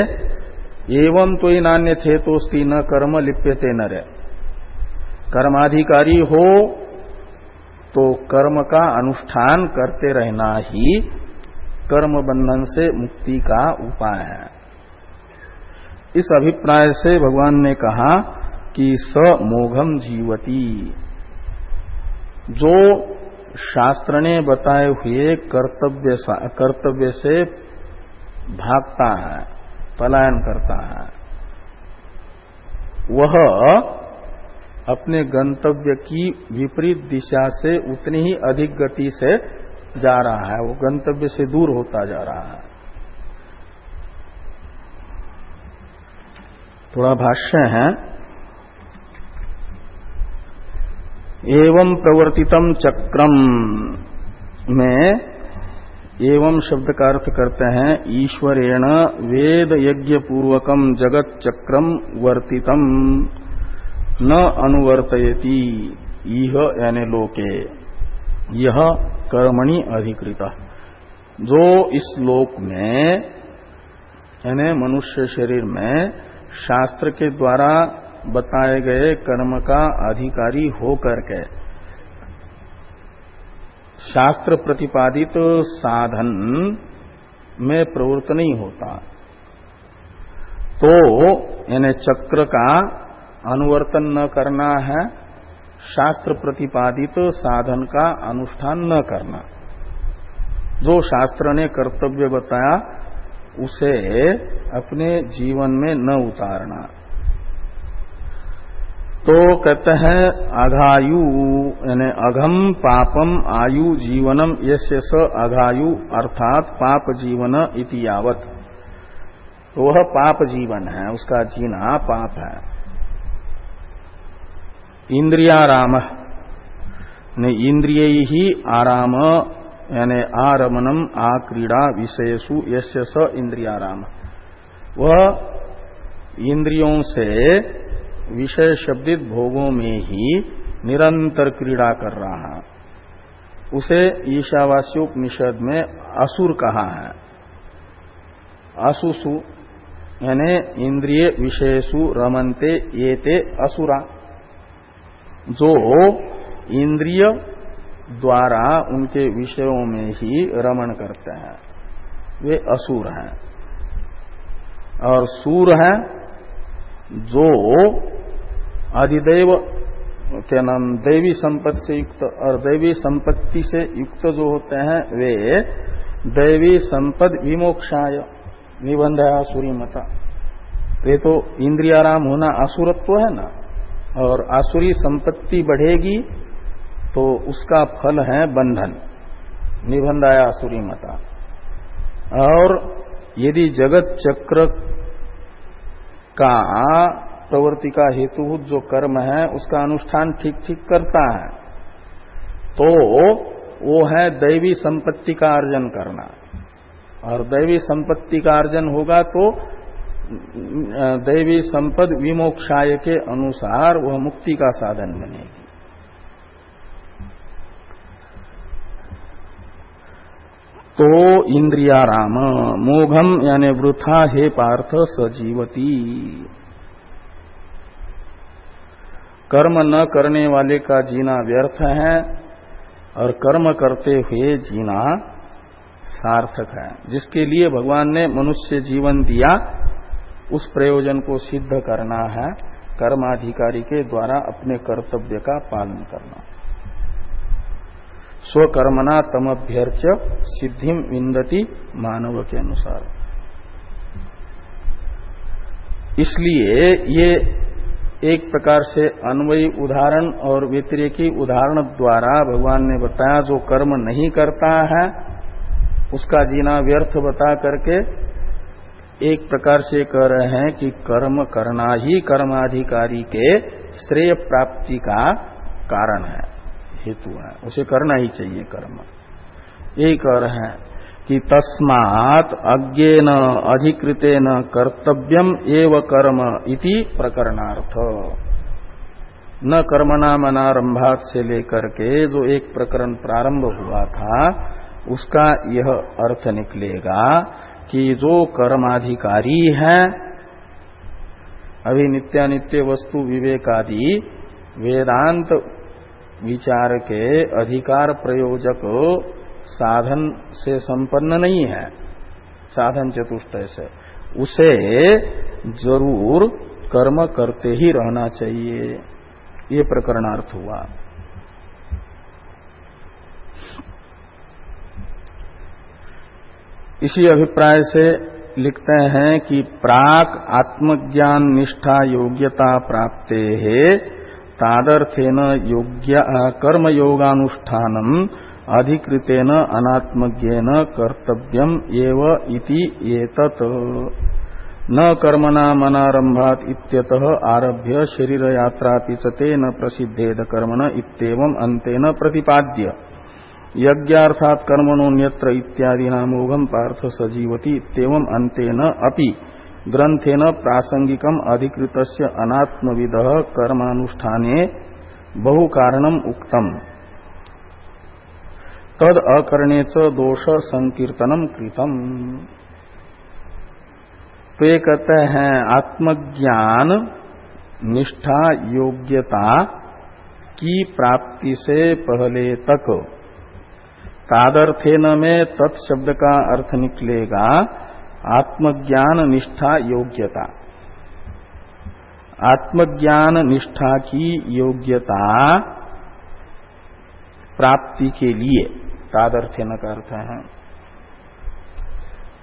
Speaker 1: एवं तो नान्य थे तो उसकी न कर्म लिप्यते नर, कर्माधिकारी हो तो कर्म का अनुष्ठान करते रहना ही कर्म बंधन से मुक्ति का उपाय है। इस अभिप्राय से भगवान ने कहा कि स मोघम जीवती, जो शास्त्र ने बताए हुए कर्तव्य से भागता है, पलायन करता है, वह अपने गंतव्य की विपरीत दिशा से उतनी ही अधिक गति से जा रहा है, वो गंतव्य से दूर होता जा रहा है। थोड़ा भाष्य है। एवं प्रवर्तितम चक्रम में एवं शब्द का अर्थ करते हैं ईश्वरेण वेद यज्ञ पूर्वकम जगत चक्रम वर्तितम न अनुवर्तयति इह यानी लोके, यह कर्मणि अधिकृत। जो इस लोक में यानी मनुष्य शरीर में शास्त्र के द्वारा बताए गए कर्म का अधिकारी होकर के शास्त्र प्रतिपादित साधन में प्रवृत्त नहीं होता, तो यानी चक्र का अनुवर्तन न करना है, शास्त्र प्रतिपादित साधन का अनुष्ठान न करना। जो शास्त्र ने कर्तव्य बताया उसे अपने जीवन में न उतारना। तो कहते हैं अघायु यानी अघम पापम आयु जीवनम यस्य स अघायु अर्थात पाप जीवन इति यावत। तो वह पाप जीवन है, उसका जीना पाप है। इंद्रियाराम इंद्रिय ही आराम यानी आरमणम आक्रीड़ा विषयसु यस्य स इंद्रियाराम। वह इंद्रियों से विषय शब्दित भोगों में ही निरंतर क्रीड़ा कर रहा है, उसे ईशावास्योपनिषद में असुर कहा है। असुसु यानी इंद्रिय विषयसु रमन्ते येते असुरा। जो इंद्रिय द्वारा उनके विषयों में ही रमण करते हैं वे असुर हैं। और सूर हैं जो अधिदैव क्या नाम दैवी संपत्ति से युक्त और दैवी संपत्ति से युक्त जो होते हैं वे दैवी संपद विमोक्षाय निबंधया आसुरी मता। ये तो इंद्रियाराम होना असुरत्व है ना। और आसुरी संपत्ति बढ़ेगी तो उसका फल है बंधन, निबंधाया आसुरी मता। और यदि जगत चक्र का प्रवृत्ति का हेतुभूत जो कर्म है उसका अनुष्ठान ठीक ठीक करता है तो वो है दैवी संपत्ति का अर्जन करना। और दैवी संपत्ति का अर्जन होगा तो दैवी संपद विमोक्षाय के अनुसार वह मुक्ति का साधन बनेगी। तो इंद्रियाराम मोघम यानी वृथा हे पार्थ सजीवती। कर्म न करने वाले का जीना व्यर्थ है और कर्म करते हुए जीना सार्थक है। जिसके लिए भगवान ने मनुष्य जीवन दिया उस प्रयोजन को सिद्ध करना है कर्माधिकारी के द्वारा अपने कर्तव्य का पालन करना। स्वकर्मणा तमभ्यर्च्य सिद्धिम विन्दति मानव के अनुसार। इसलिए ये एक प्रकार से अन्वयी उदाहरण और व्यतिरेकी उदाहरण द्वारा भगवान ने बताया जो कर्म नहीं करता है उसका जीना व्यर्थ बता करके एक प्रकार से कह रहे हैं कि कर्म करना ही कर्माधिकारी के श्रेय प्राप्ति का कारण है, हेतु है, उसे करना ही चाहिए कर्म। यही कह रहे हैं कि तस्मात् अज्ञेन अधिकृतेन कर्तव्यम एव कर्म इति प्रकरणार्थ। न कर्मणाम अनारंभात से लेकर के जो एक प्रकरण प्रारंभ हुआ था उसका यह अर्थ निकलेगा कि जो कर्माधिकारी है अभी नित्यानित्य वस्तु विवेक आदि वेदांत विचार के अधिकार प्रयोजक साधन से संपन्न नहीं है, साधन चतुष्टय से, उसे जरूर कर्म करते ही रहना चाहिए। ये प्रकरणार्थ हुआ। इसी अभिप्राय से लिखते हैं कि प्राक आत्मज्ञान निष्ठा योग्यता प्राप्ते है तादर्थेन योग्य कर्म योगानुष्ठानम अधिकृतेन अनात्मज्ञेन कर्तव्यम एव इति एतत् न कर्मणाम अनारंभात इत्यतः आरभ्य शरीर यात्रा तेन प्रसिद्धेद कर्मण इत्येवं अंतेन प्रतिपाद्य यज्ञार्थात् कर्मणोन्यत्र इत्यादि नामोघम पार्थ सजीवती इत्येवं अंतेन अपि ग्रंथेन प्रासंगिकम अधिकृतस्य अनात्मविदः कर्मानुष्ठाने बहु कारणम उक्तम तद अकरणे च दोष संकीर्तनम कृतम। तो ये कहते हैं आत्मज्ञान निष्ठा योग्यता की प्राप्ति से पहले तक तादर्थेन में तत्शब्द का अर्थ निकलेगा आत्मज्ञान निष्ठा योग्यता। आत्मज्ञान निष्ठा की योग्यता प्राप्ति के लिए तादर्थेन का अर्थ है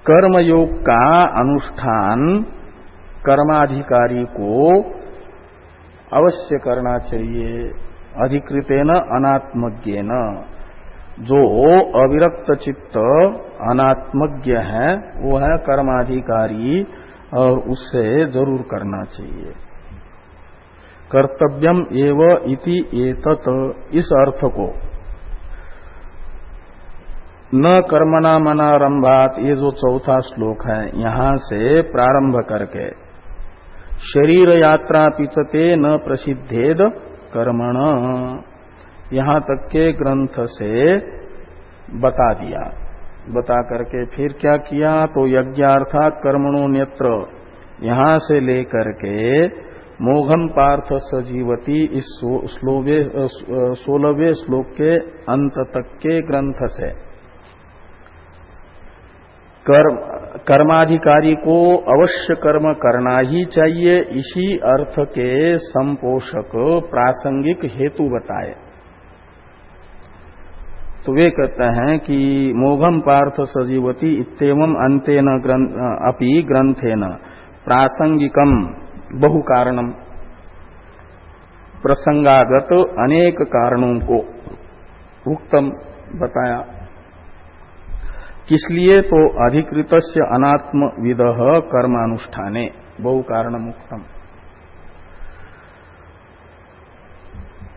Speaker 1: कर्मयोग का अनुष्ठान कर्माधिकारी को अवश्य करना चाहिए। अधिकृतेन अनात्मज्ञेन, जो अविरक्त चित्त अनात्मज्ञ है वो है कर्माधिकारी, और उससे जरूर करना चाहिए। कर्तव्यम एव इति एतत्, इस अर्थ को न कर्मणा मनारंभात, ये जो चौथा श्लोक है यहां से प्रारंभ करके शरीर यात्रा पिचते न प्रसिद्धेद कर्मण, यहां तक के ग्रंथ से बता दिया। बता करके फिर क्या किया, तो यज्ञार्थात कर्मणो न्यत्र, यहां से लेकर के मोघम पार्थ सजीवती इस 16वें श्लोक के अंत तक के ग्रंथ से कर्माधिकारी को अवश्य कर्म करना ही चाहिए, इसी अर्थ के संपोषक प्रासंगिक हेतु बताए। तो वे कहते हैं कि मोघम पार्थ सजीवती इत्येवं अंतेन अपि ग्रंथेन प्रासंगिकम बहु कारणम, प्रसंगागत अनेक कारणों को उक्तम बताया। किस लिए, तो अधिकृतस्य अनात्मविदः कर्मानुष्ठाने बहु कारणम उक्तम।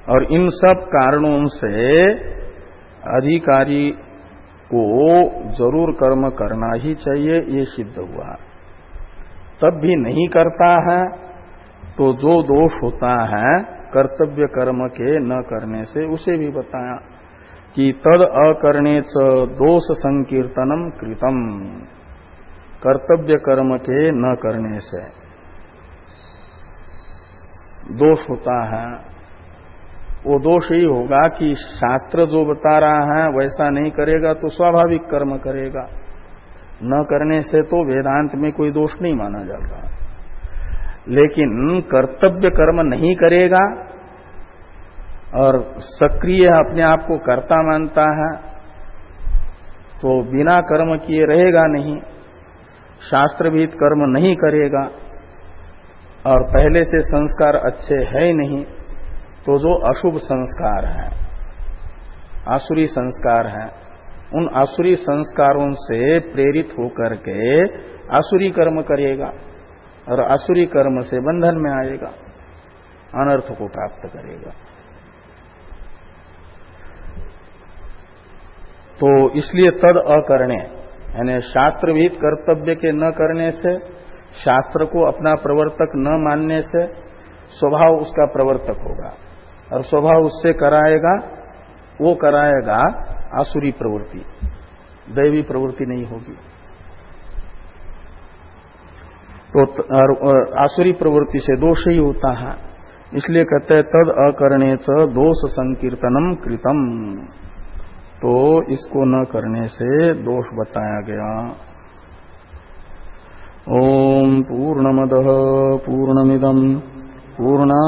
Speaker 1: और इन सब कारणों से अधिकारी को जरूर कर्म करना ही चाहिए, ये सिद्ध हुआ। तब भी नहीं करता है तो जो दोष होता है कर्तव्य कर्म के न करने से, उसे भी बताया कि तद अकरणे च दोष संकीर्तनम कृतम, कर्तव्य कर्म के न करने से दोष होता है। वो दोष ही होगा कि शास्त्र जो बता रहा है वैसा नहीं करेगा तो स्वाभाविक कर्म करेगा, न करने से तो वेदांत में कोई दोष नहीं माना जाता। लेकिन कर्तव्य कर्म नहीं करेगा और सक्रिय अपने आप को कर्ता मानता है तो बिना कर्म किए रहेगा नहीं, शास्त्रविहित कर्म नहीं करेगा और पहले से संस्कार अच्छे है ही नहीं, तो जो अशुभ संस्कार है, आसुरी संस्कार है, उन आसुरी संस्कारों से प्रेरित होकर के आसुरी कर्म करेगा और आसुरी कर्म से बंधन में आएगा, अनर्थ को प्राप्त करेगा। तो इसलिए तद अकरणे, यानी शास्त्र विहित कर्तव्य के न करने से, शास्त्र को अपना प्रवर्तक न मानने से स्वभाव उसका प्रवर्तक होगा और स्वभाव उससे कराएगा, वो कराएगा आसुरी प्रवृत्ति, दैवी प्रवृत्ति नहीं होगी। तो आसुरी प्रवृत्ति से दोष ही होता है, इसलिए कहते हैं तद अकरणे च दोष संकीर्तनम कृतम, तो इसको न करने से दोष बताया गया। ओम पूर्णमदः पूर्णमिदं पूर्णा